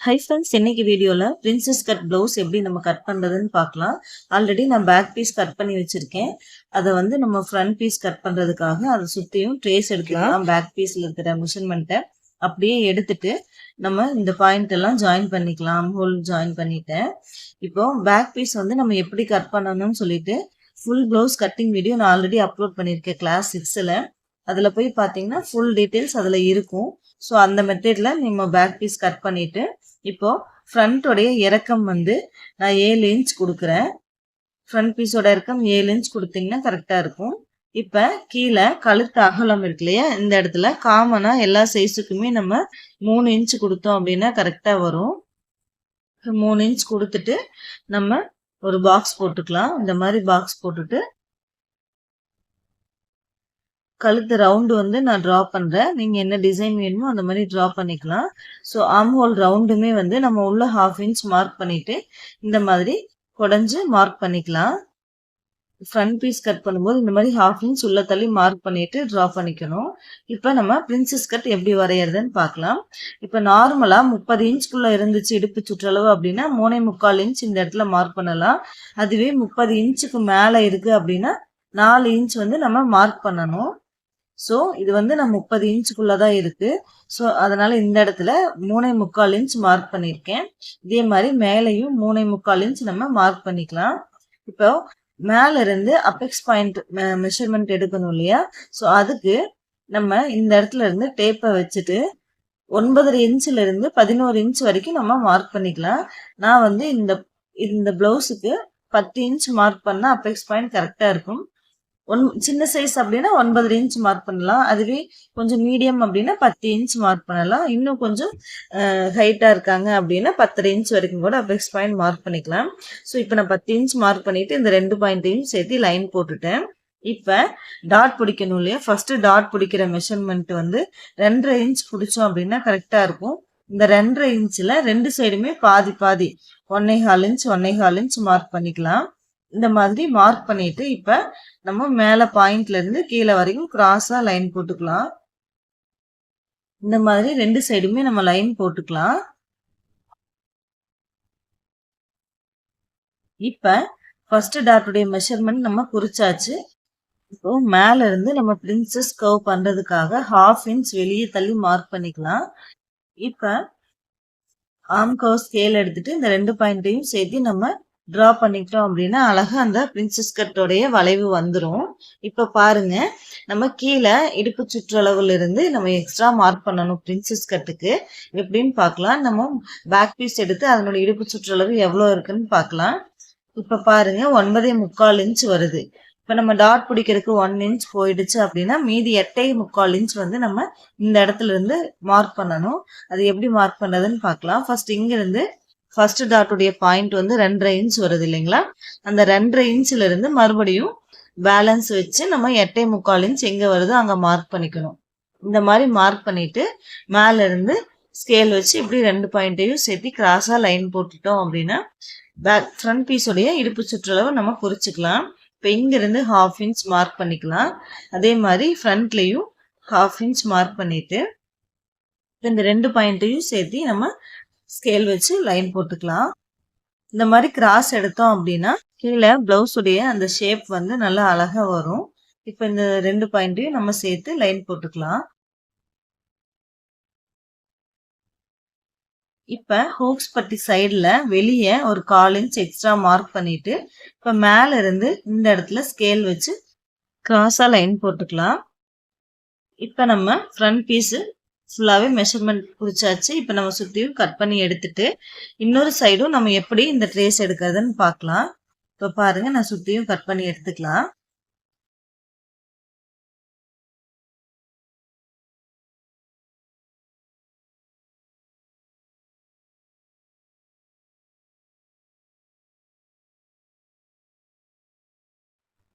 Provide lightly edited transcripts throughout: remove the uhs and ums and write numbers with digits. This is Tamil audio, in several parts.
ஹை ஃப்ரெண்ட்ஸ், இன்னைக்கு வீடியோவில் பிரின்சஸ் கட் ப்ளவுஸ் எப்படி நம்ம கட் பண்ணுறதுன்னு பார்க்கலாம். ஆல்ரெடி நான் பேக் பீஸ் கட் பண்ணி வச்சுருக்கேன். அதை வந்து நம்ம ஃப்ரண்ட் பீஸ் கட் பண்ணுறதுக்காக அதை சுற்றியும் ட்ரேஸ் எடுக்கலாம். பேக் பீஸில் இருக்கிற மெஷர்மெண்ட்டை அப்படியே எடுத்துட்டு நம்ம இந்த பாயிண்ட் எல்லாம் ஜாயின் பண்ணிக்கலாம். ஹோல் ஜாயின் பண்ணிட்டேன். இப்போ பேக் பீஸ் வந்து நம்ம எப்படி கட் பண்ணணும்னு சொல்லிட்டு ஃபுல் ப்ளவுஸ் கட்டிங் வீடியோ நான் ஆல்ரெடி அப்லோட் பண்ணியிருக்கேன் கிளாஸ் 6ல். அதில் போய் பார்த்தீங்கன்னா ஃபுல் டீட்டெயில்ஸ் அதில் இருக்கும். ஸோ அந்த மெத்தடில் நம்ம பேக் பீஸ் கட் பண்ணிவிட்டு இப்போ ஃப்ரண்ட்டோடைய இறக்கம் வந்து நான் 7 இன்ச் கொடுக்குறேன். ஃப்ரண்ட் பீஸோட இறக்கம் 7 இன்ச் கொடுத்தீங்கன்னா கரெக்டாக இருக்கும். இப்போ கீழே கழுத்து அகலம் இருக்கு இல்லையா, இந்த இடத்துல காமனாக எல்லா சைஸுக்குமே நம்ம 3 இன்ச் கொடுத்தோம் அப்படின்னா கரெக்டாக வரும். 3 இன்ச் கொடுத்துட்டு நம்ம ஒரு பாக்ஸ் போட்டுக்கலாம். இந்த மாதிரி பாக்ஸ் போட்டுட்டு கழுத்து ரவுண்டு வந்து நான் ட்ரா பண்ணுறேன். நீங்கள் என்ன டிசைன் வேணுமோ அந்த மாதிரி ட்ரா பண்ணிக்கலாம். ஸோ ஆர்ம் ஹோல் ரவுண்டுமே வந்து நம்ம உள்ள 1/2 இன்ச் மார்க் பண்ணிவிட்டு இந்த மாதிரி குடஞ்சி மார்க் பண்ணிக்கலாம். ஃப்ரண்ட் பீஸ் கட் பண்ணும்போது இந்த மாதிரி 1/2 இன்ச் உள்ள தள்ளி மார்க் பண்ணிவிட்டு ட்ரா பண்ணிக்கணும். இப்போ நம்ம பிரின்சஸ் கட் எப்படி வரைகிறதுன்னு பார்க்கலாம். இப்போ நார்மலாக 30 இன்ச்சுக்குள்ளே இருந்துச்சு இடுப்பு சுற்றளவு அப்படின்னா 3.25 இன்ச் இந்த இடத்துல மார்க் பண்ணலாம். அதுவே 30 இன்ச்சுக்கு மேலே இருக்குது அப்படின்னா 4 இன்ச் வந்து நம்ம மார்க் பண்ணணும். ஸோ இது வந்து நான் 30 இன்ச்சுக்குள்ளே தான் இருக்குது. ஸோ அதனால் இந்த இடத்துல 3.25 இன்ச் மார்க் பண்ணியிருக்கேன். இதே மாதிரி மேலேயும் 3.25 இன்ச் நம்ம மார்க் பண்ணிக்கலாம். இப்போ மேலே இருந்து அப்பெக்ஸ் பாயிண்ட் மெஷர்மெண்ட் எடுக்கணும் இல்லையா, ஸோ அதுக்கு நம்ம இந்த இடத்துல இருந்து டேப்பை வச்சுட்டு 9.5 இன்ச்சில் இருந்து 11 இன்ச் வரைக்கும் நம்ம மார்க் பண்ணிக்கலாம். நான் வந்து இந்த ப்ளவுஸுக்கு 10 இன்ச் மார்க் பண்ணால் அப்பெக்ஸ் பாயிண்ட் கரெக்டாக இருக்கும். சின்ன சைஸ் அப்படின்னா 9.5 இன்ச் மார்க் பண்ணலாம். அதுவே கொஞ்சம் மீடியம் அப்படின்னா 10 இன்ச் மார்க் பண்ணலாம். இன்னும் கொஞ்சம் ஹைட்டாக இருக்காங்க அப்படின்னா 10.5 இன்ச் வரைக்கும் கூட அப்பெக்ஸ் பாயிண்ட் மார்க் பண்ணிக்கலாம். ஸோ இப்போ நான் 10 இன்ச் மார்க் பண்ணிவிட்டு இந்த 2 பாயிண்ட்டையும் சேர்த்து லைன் போட்டுட்டேன். இப்போ டாட் பிடிக்கணும் இல்லையா, ஃபஸ்ட்டு டாட் பிடிக்கிற மெஷர்மெண்ட் வந்து 2.5 இன்ச் பிடிச்சோம் அப்படின்னா கரெக்டாக இருக்கும். இந்த 2.5 இன்ச்சில் 2 சைடுமே பாதி பாதி 1.25 இன்ச் 1.25 இன்ச் மார்க் பண்ணிக்கலாம். இந்த மாதிரி மார்க் பண்ணிட்டு இப்போ நம்ம மேலே பாயிண்ட்ல இருந்து கீழே வரைக்கும் கிராஸா லைன் போட்டுக்கலாம். இந்த மாதிரி 2 சைடுமே நம்ம லைன் போட்டுக்கலாம். இப்போ ஃபர்ஸ்ட் டாட்டுடைய மெஷர்மெண்ட் நம்ம குறிச்சாச்சு. இப்போ மேல இருந்து நம்ம பிரின்சஸ் கர்வ் பண்றதுக்காக 1/2 இன்ச் வெளியே தள்ளி மார்க் பண்ணிக்கலாம். இப்போ ஆர்ம் கர்வ் ஸ்கேல் எடுத்துட்டு இந்த 2 பாயிண்ட்டையும் சேர்த்து நம்ம ட்ரா பண்ணிக்கிட்டோம் அப்படின்னா அழகா அந்த பிரின்சஸ் கட்டோடைய வளைவு வந்துடும். இப்போ பாருங்க, நம்ம கீழே இடுப்பு சுற்றளவுல இருந்து நம்ம எக்ஸ்ட்ரா மார்க் பண்ணணும் பிரின்சஸ் கட்டுக்கு. எப்படின்னு பார்க்கலாம். நம்ம பேக் பீஸ் எடுத்து அதனுடைய இடுப்பு சுற்றளவு எவ்வளோ இருக்குன்னு பார்க்கலாம். இப்போ பாருங்க 9.25 இன்ச் வருது. இப்போ நம்ம டாட் பிடிக்கிறதுக்கு 1 இன்ச் போயிடுச்சு அப்படின்னா மீதி 8.25 இன்ச் வந்து நம்ம இந்த இடத்துல இருந்து மார்க் பண்ணணும். அது எப்படி மார்க் பண்ணுறதுன்னு பார்க்கலாம். ஃபர்ஸ்ட் இங்கிருந்து ஃபர்ஸ்ட் டாட்டுடைய பாயிண்ட் வந்து 2.5 இன்ச் வருது இல்லைங்களா, அந்த 2.5 இன்ச்சில் இருந்து மறுபடியும் பேலன்ஸ் வச்சு நம்ம 8.25 இன்ச் எங்கே வருதோ அங்கே மார்க் பண்ணிக்கணும். இந்த மாதிரி மார்க் பண்ணிட்டு மேலே இருந்து ஸ்கேல் வச்சு இப்படி 2 பாயிண்ட்டையும் சேர்த்து கிராஸாக லைன் போட்டுட்டோம் அப்படின்னா ஃப்ரண்ட் பீஸோடைய இடுப்பு சுற்றளவு நம்ம குறிச்சிக்கலாம். இப்போ இங்கிருந்து 1/2 இன்ச் மார்க் பண்ணிக்கலாம். அதே மாதிரி ஃப்ரண்ட்லேயும் 1/2 இன்ச் மார்க் பண்ணிட்டு இந்த 2 பாயிண்ட்டையும் சேர்த்து நம்ம ஸ்கேல் வச்சு லைன் போட்டுக்கலாம். இந்த மாதிரி கிராஸ் எடுத்தோம் அப்படின்னா கீழே பிளவுஸுடைய அந்த ஷேப் வந்து நல்லா அழகா வரும். இப்போ இந்த 2 பாயிண்ட்டையும் நம்ம சேர்த்து லைன் போட்டுக்கலாம். இப்போ ஹூக்ஸ் பட்டி சைடில் வெளியே ஒரு 1/4 இன்ச் எக்ஸ்ட்ரா மார்க் பண்ணிட்டு இப்போ மேலே இருந்து இந்த இடத்துல ஸ்கேல் வச்சு கிராஸாக லைன் போட்டுக்கலாம். இப்போ நம்ம ஃப்ரண்ட் பீஸு ஃபுல்லாகவே மெஷர்மெண்ட் குறிச்சாச்சு. இப்போ நம்ம சுற்றியும் கட் பண்ணி எடுத்துட்டு இன்னொரு சைடும் நம்ம எப்படி இந்த ட்ரேஸ் எடுக்கிறதுன்னு பார்க்கலாம். இப்போ பாருங்க, நான் சுற்றியும் கட் பண்ணி எடுத்துக்கலாம்.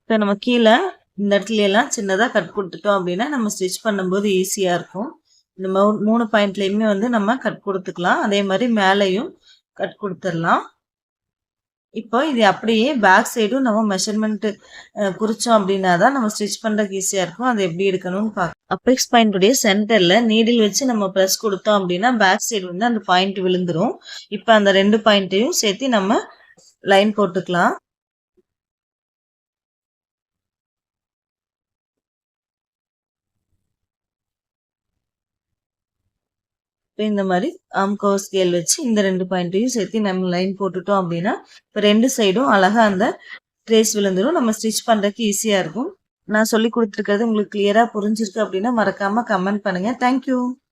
இப்போ நம்ம கீழே இந்த இடத்துல எல்லாம் சின்னதாக கட் கொடுத்துட்டோம் அப்படின்னா நம்ம ஸ்டிச் பண்ணும்போது ஈஸியாக இருக்கும். இந்த 3 பாயிண்ட்லையுமே வந்து நம்ம கட் கொடுத்துக்கலாம். அதே மாதிரி மேலேயும் கட் கொடுத்துடலாம். இப்போ இது அப்படியே பேக் சைடும் நம்ம மெஷர்மெண்ட் குறிச்சோம் அப்படின்னா தான் நம்ம ஸ்டிச் பண்றதுக்கு ஈஸியா இருக்கும். அது எப்படி எடுக்கணும்னு பார்க்கலாம். அபெக்ஸ் பாயிண்டுடைய சென்டர்ல நீடில் வச்சு நம்ம பிரஸ் கொடுத்தோம் அப்படின்னா பேக் சைடு வந்து அந்த பாயிண்ட் விழுந்துரும். இப்போ அந்த 2 பாயிண்ட்டையும் சேர்த்து நம்ம லைன் போட்டுக்கலாம். இப்போ இந்த மாதிரி ஆம்கோ ஸ்கேல் வச்சு இந்த 2 பாயிண்ட்டையும் சேர்த்து நம்ம லைன் போட்டுட்டோம் அப்படின்னா இப்போ 2 சைடும் அழகா அந்த ட்ரேஸ் விழுந்துரும். நம்ம ஸ்டிச் பண்றதுக்கு ஈஸியா இருக்கும். நான் சொல்லி கொடுத்துருக்கிறது உங்களுக்கு கிளியரா புரிஞ்சிருக்கு அப்படின்னா மறக்காம கமெண்ட் பண்ணுங்க. தேங்க்யூ.